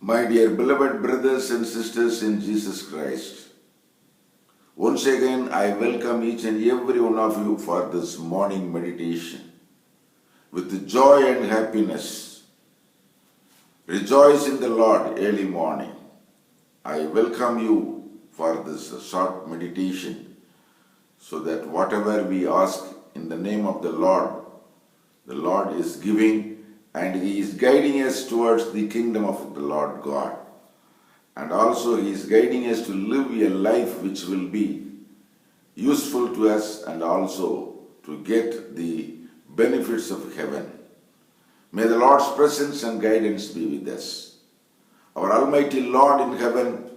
My dear beloved brothers and sisters in Jesus Christ, once again I welcome each and every one of you for this morning meditation. With joy and happiness, rejoice in the Lord early morning. I welcome you for this short meditation so that whatever we ask in the name of the Lord is giving and He is guiding us towards the kingdom of the Lord God. And also He is guiding us to live a life which will be useful to us and also to get the benefits of heaven. May the Lord's presence and guidance be with us. Our Almighty Lord in heaven,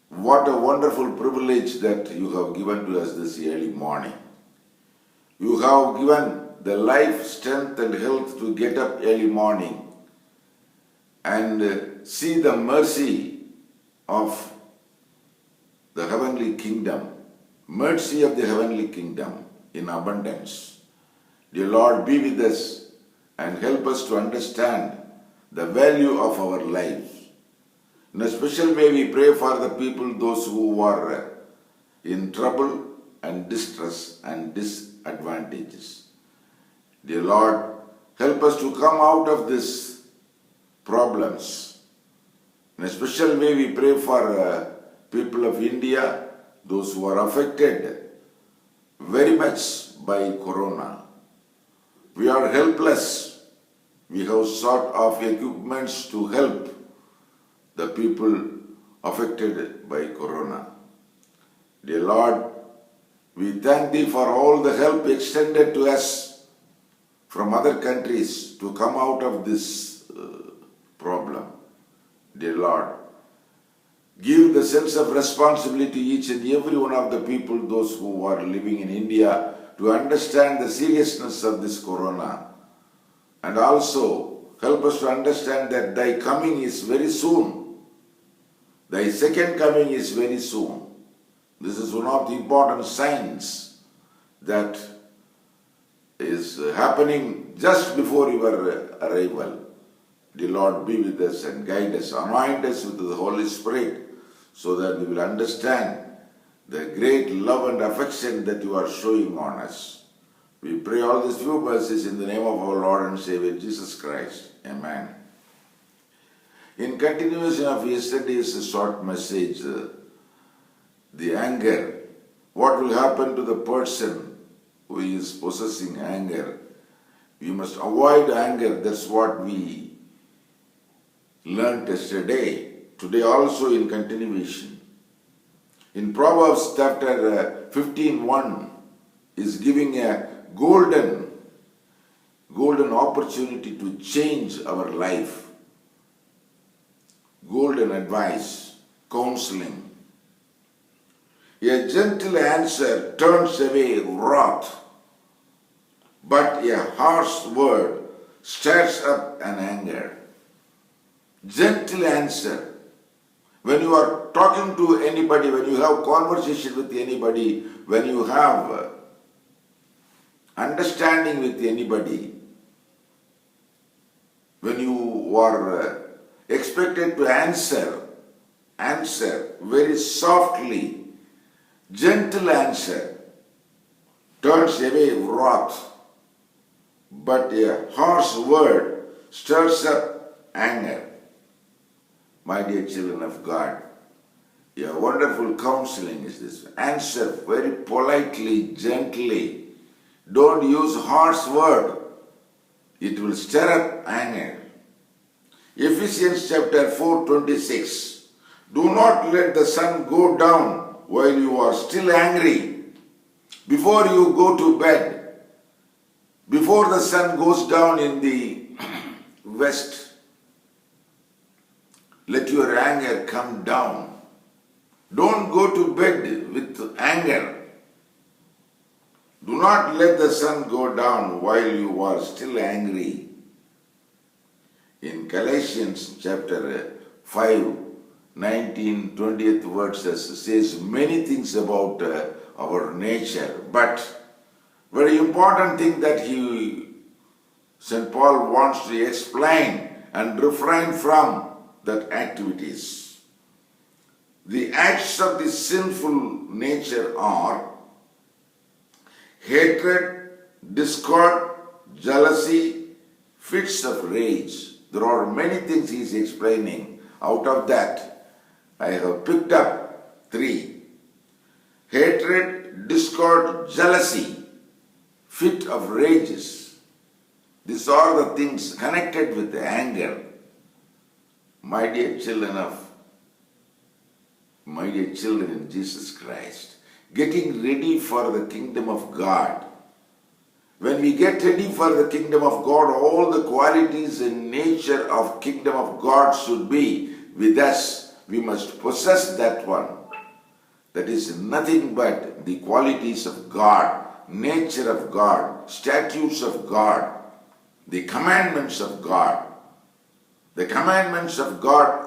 what a wonderful privilege that you have given to us this early morning. You have given the life, strength and health to get up early morning and see the mercy of the heavenly kingdom, mercy of the heavenly kingdom in abundance. Dear Lord, be with us and help us to understand the value of our lives. In a special way, we pray for the people, those who are in trouble and distress and disadvantages. Dear Lord, help us to come out of these problems. In a special way, we pray for people of India, those who are affected very much by Corona. We are helpless. We have sought of equipments to help the people affected by Corona. Dear Lord, we thank Thee for all the help extended to us from other countries to come out of this problem. Dear Lord, give the sense of responsibility to each and every one of the people, those who are living in India, to understand the seriousness of this Corona. And also help us to understand that Thy coming is very soon. Thy second coming is very soon. This is one of the important signs that is happening just before your arrival. The Lord be with us and guide us, anoint us with the Holy Spirit so that we will understand the great love and affection that you are showing on us. We pray all these few verses in the name of our Lord and Savior Jesus Christ. Amen. In continuation of yesterday's short message, the anger, what will happen to the person who is possessing anger? We must avoid anger. That's what we learned yesterday. Today also in continuation. In Proverbs chapter 15:1 is giving a golden opportunity to change our life. Golden advice, counseling. A gentle answer turns away wrath, but a harsh word stirs up an anger. Gentle answer. When you are talking to anybody, when you have conversation with anybody, when you have understanding with anybody, when you are expected to answer very softly, gentle answer turns away wrath, but a harsh word stirs up anger. My dear children of God, a wonderful counseling is this. Answer very politely, gently. Don't use harsh word. It will stir up anger. Ephesians chapter 4:26. Do not let the sun go down while you are still angry. Before you go to bed, before the sun goes down in the west, let your anger come down. Don't go to bed with anger. Do not let the sun go down while you are still angry. In Galatians chapter 5, 19, 20th verses says many things about our nature, but very important thing that St. Paul wants to explain and refrain from that activities. The acts of the sinful nature are hatred, discord, jealousy, fits of rage. There are many things he is explaining. Out of that, I have picked up 3. Hatred, discord, jealousy, fit of rages. These are the things connected with anger. My dear children in Jesus Christ, getting ready for the kingdom of God. When we get ready for the kingdom of God, all the qualities and nature of kingdom of God should be with us. We must possess that one. That is nothing but the qualities of God, nature of God, statutes of God, the commandments of God. The commandments of God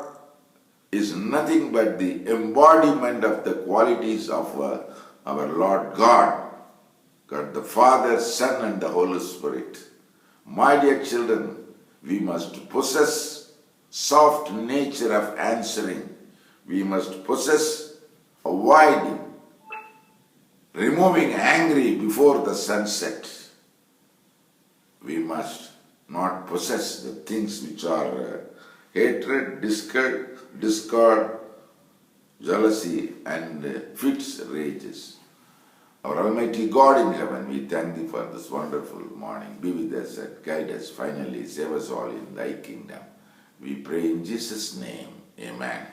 is nothing but the embodiment of the qualities of our Lord God. God the Father, Son and the Holy Spirit. My dear children, we must possess soft nature of answering. We must possess avoiding, removing angry before the sunset. We must not possess the things which are hatred, discord, jealousy and fits, rages. Our Almighty God in heaven, we thank Thee for this wonderful morning. Be with us and guide us. Finally, save us all in Thy kingdom. We pray in Jesus' name. Amen.